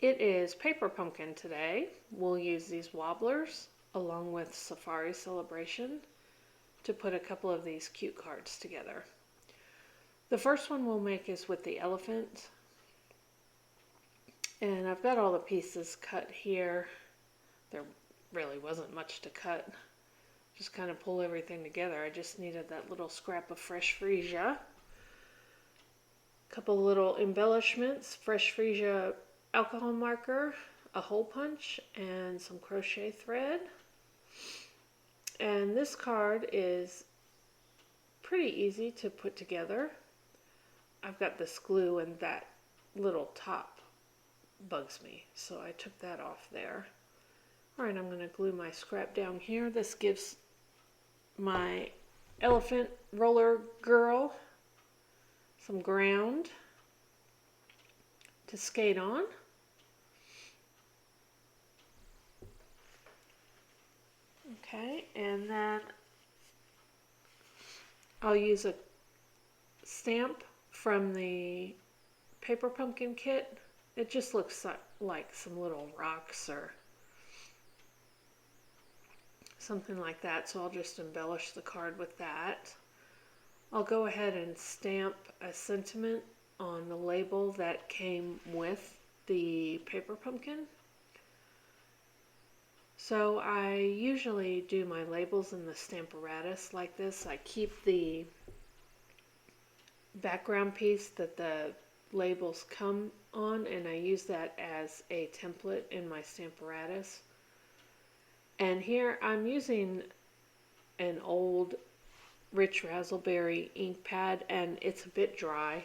It is Paper Pumpkin today. We'll use these wobblers along with Safari Celebration to put a couple of these cute cards together. The first one we'll make is with the elephant. And I've got all the pieces cut here. There really wasn't much to cut. Just kind of pull everything together. I just needed that little scrap of fresh freesia. Couple little embellishments, fresh freesia alcohol marker, a hole punch, and some crochet thread. And this card is pretty easy to put together. I've got this glue and that little top bugs me, so I took that off there. Alright, I'm going to glue my scrap down here. This gives my elephant roller girl some ground to skate on. Okay, and then I'll use a stamp from the Paper Pumpkin kit. It just looks like some little rocks or something like that, so I'll just embellish the card with that. I'll go ahead and stamp a sentiment on the label that came with the Paper Pumpkin. So I usually do my labels in the Stamparatus like this. I keep the background piece that the labels come on, and I use that as a template in my Stamparatus. And here I'm using an old Rich Razzleberry ink pad, and it's a bit dry.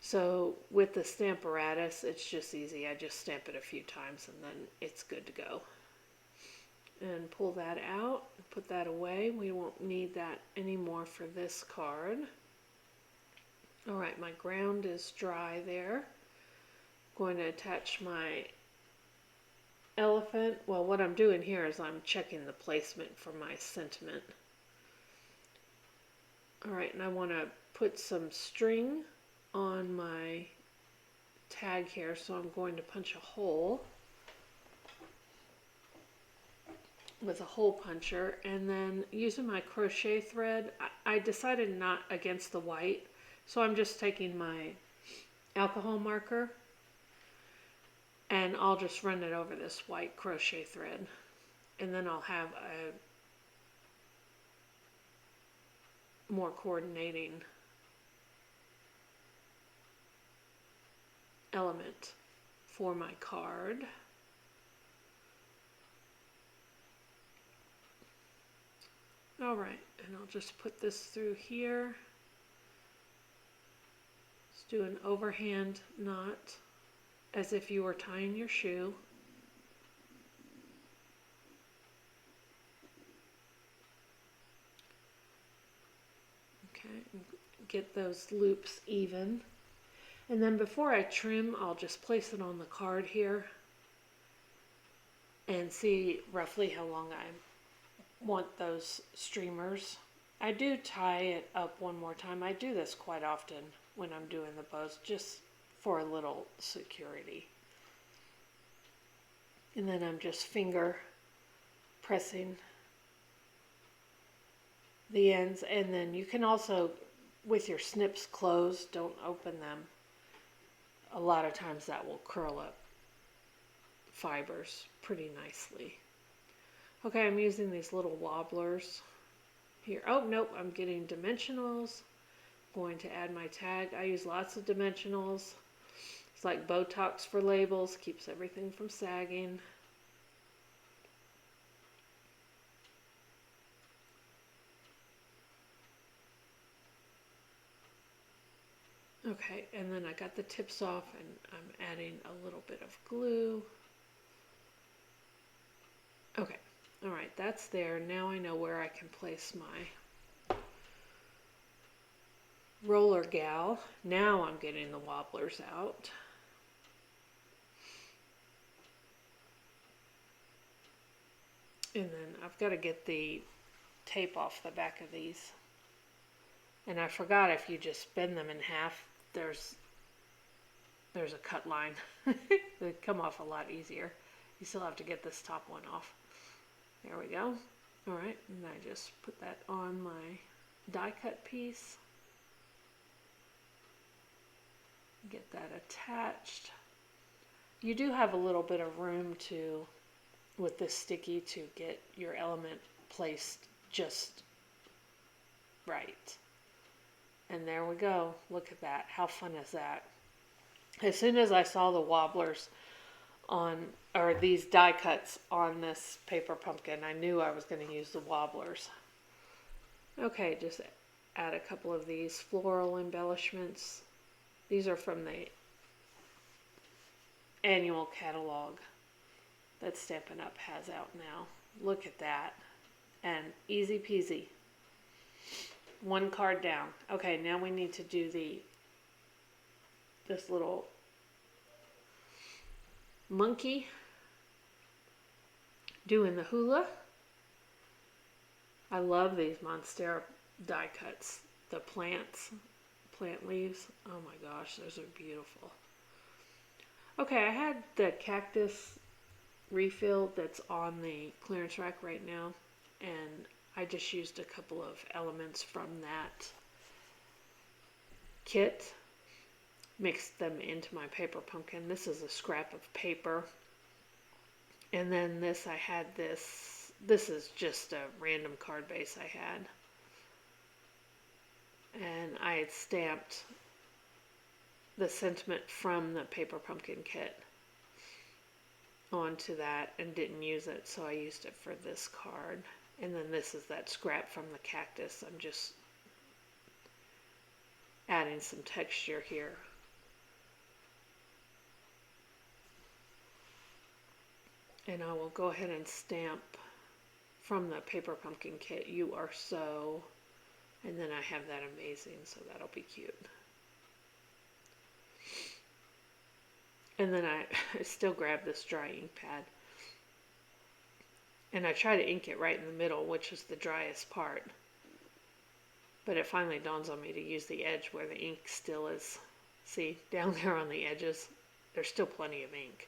So with the Stamparatus, it's just easy. I just stamp it a few times and then it's good to go. And pull that out, put that away. We won't need that anymore for this card. Alright, my ground is dry there. I'm going to attach my elephant. Well, what I'm doing here is I'm checking the placement for my sentiment. Alright, and I want to put some string on my tag here, so I'm going to punch a hole with a hole puncher, and then using my crochet thread, I decided not against the white, so I'm just taking my alcohol marker and I'll just run it over this white crochet thread, and then I'll have a more coordinating element for my card. Alright, and I'll just put this through here. Just do an overhand knot as if you were tying your shoe. Okay, and get those loops even. And then before I trim, I'll just place it on the card here and see roughly how long I want those streamers. I do tie it up one more time. I do this quite often when I'm doing the bows, just for a little security. And then I'm just finger pressing the ends, and then you can also, with your snips closed, don't open them. A lot of times that will curl up fibers pretty nicely. Okay, I'm using these little wobblers here. Oh, nope, I'm getting dimensionals. Going to add my tag. I use lots of dimensionals. It's like Botox for labels, keeps everything from sagging. Okay, and then I got the tips off and I'm adding a little bit of glue. Okay, alright, that's there. Now I know where I can place my roller gal. Now I'm getting the wobblers out. And then I've got to get the tape off the back of these. And I forgot, if you just bend them in half, there's there's a cut line. They come off a lot easier. You still have to get this top one off. There we go. Alright, and I just put that on my die cut piece. Get that attached. You do have a little bit of room to, with this sticky, to get your element placed just right. And there we go. Look at that. How fun is that? As soon as I saw the wobblers on, or these die cuts on this paper pumpkin, I knew I was going to use the wobblers. Okay, just add a couple of these floral embellishments. These are from the annual catalog that Stampin' Up! Has out now. Look at that. And easy peasy. One card down. Okay, now we need to do this little monkey doing the hula. I love these Monstera die cuts. The plant leaves. Oh my gosh, those are beautiful. Okay, I had the Cactus refill that's on the clearance rack right now, and I just used a couple of elements from that kit, mixed them into my paper pumpkin. This is a scrap of paper. And then this, I had this is just a random card base I had. And I had stamped the sentiment from the paper pumpkin kit onto that and didn't use it, so I used it for this card. And then this is that scrap from the cactus. I'm just adding some texture here. And I will go ahead and stamp from the paper pumpkin kit, "You Are So," and then I have that amazing, so that'll be cute. And then I still grab this dry ink pad. And I try to ink it right in the middle, which is the driest part. But it finally dawns on me to use the edge where the ink still is. See, down there on the edges, there's still plenty of ink.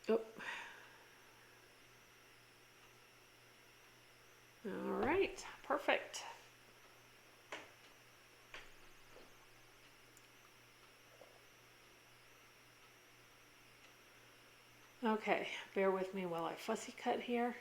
Oh. All right, perfect. Okay, bear with me while I fussy cut here.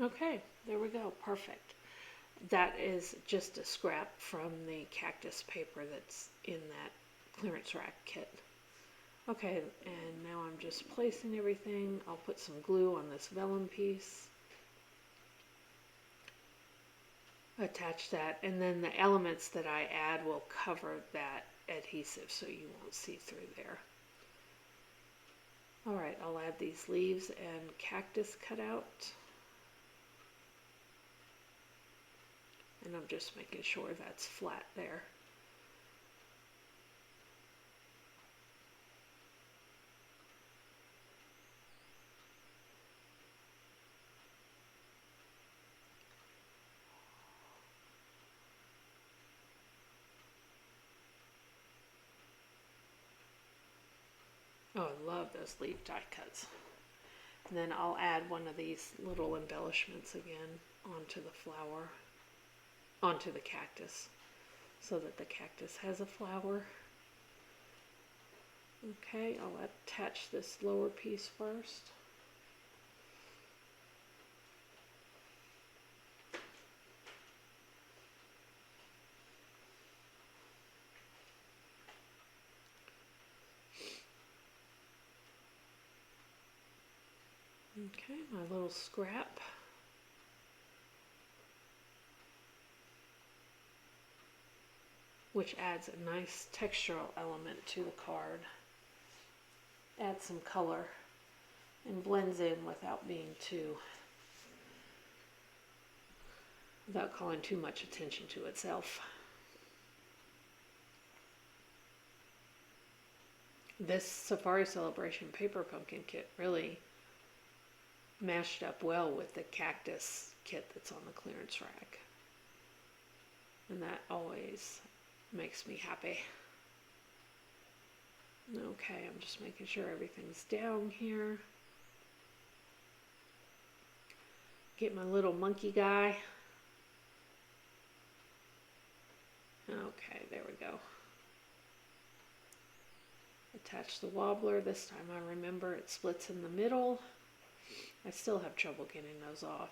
Okay, there we go, perfect. That is just a scrap from the cactus paper that's in that clearance rack kit. Okay, and now I'm just placing everything. I'll put some glue on this vellum piece. Attach that, and then the elements that I add will cover that adhesive so you won't see through there. Alright, I'll add these leaves and cactus cut out. And I'm just making sure that's flat there. Oh, I love those leaf die cuts. And then I'll add one of these little embellishments again onto the flower, onto the cactus, so that the cactus has a flower. Okay, I'll attach this lower piece first. Okay, my little scrap. Which adds a nice textural element to the card. Adds some color and blends in without being without calling too much attention to itself. This Safari Celebration paper pumpkin kit really mashed up well with the cactus kit that's on the clearance rack. And that always makes me happy. Okay, I'm just making sure everything's down here. Get my little monkey guy. Okay, there we go. Attach the wobbler. This time I remember it splits in the middle. I still have trouble getting those off.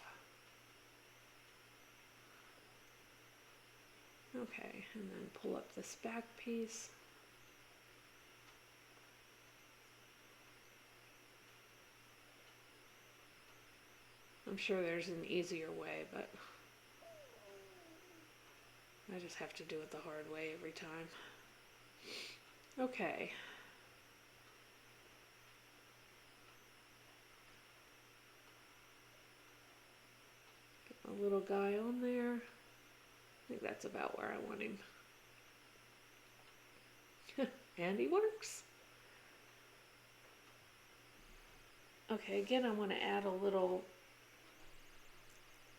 Okay, and then pull up this back piece. I'm sure there's an easier way, but I just have to do it the hard way every time. Okay. Get my little guy on there. I think that's about where I want him. And he works. Okay, again I want to add a little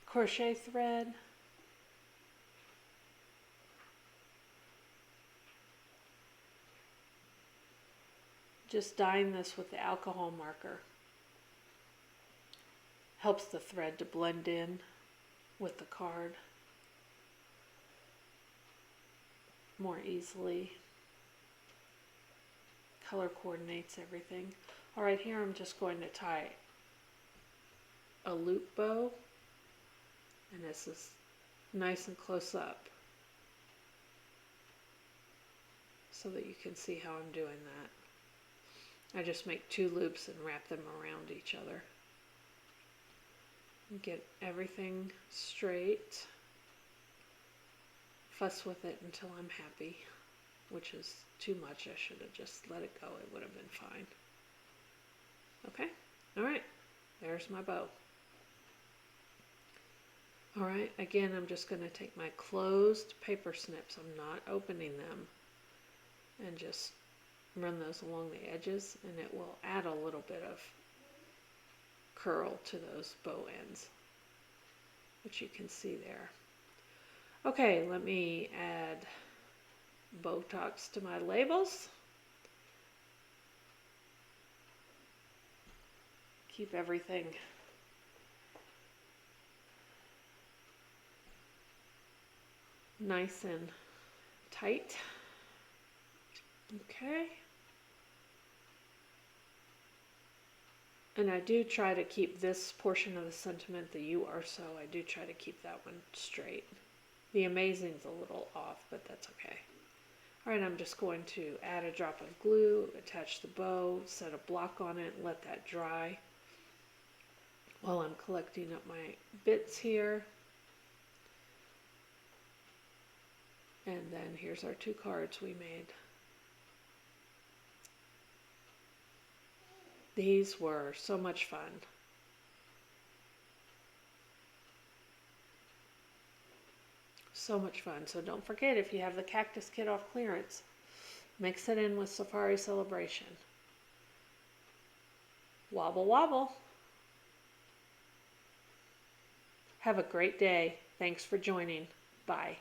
crochet thread. Just dyeing this with the alcohol marker helps the thread to blend in with the card more easily. Color coordinates everything. Alright, here I'm just going to tie a loop bow, and this is nice and close up so that you can see how I'm doing that. I just make 2 loops and wrap them around each other. Get everything straight. Fuss with it until I'm happy, which is too much. I should have just let it go. It would have been fine. Okay, alright, there's my bow. Alright, again I'm just going to take my closed paper snips, I'm not opening them, and just run those along the edges, and it will add a little bit of curl to those bow ends, which you can see there. Okay, let me add Botox to my labels. Keep everything nice and tight. Okay. And I do try to keep this portion of the sentiment, the you are so, I do try to keep that one straight. The amazing's a little off, but that's okay. Alright, I'm just going to add a drop of glue, attach the bow, set a block on it, and let that dry while I'm collecting up my bits here. And then here's our 2 cards we made. These were so much fun. So much fun. So don't forget, if you have the Cactus kit off clearance, mix it in with Safari Celebration. Wobble wobble. Have a great day. Thanks for joining. Bye.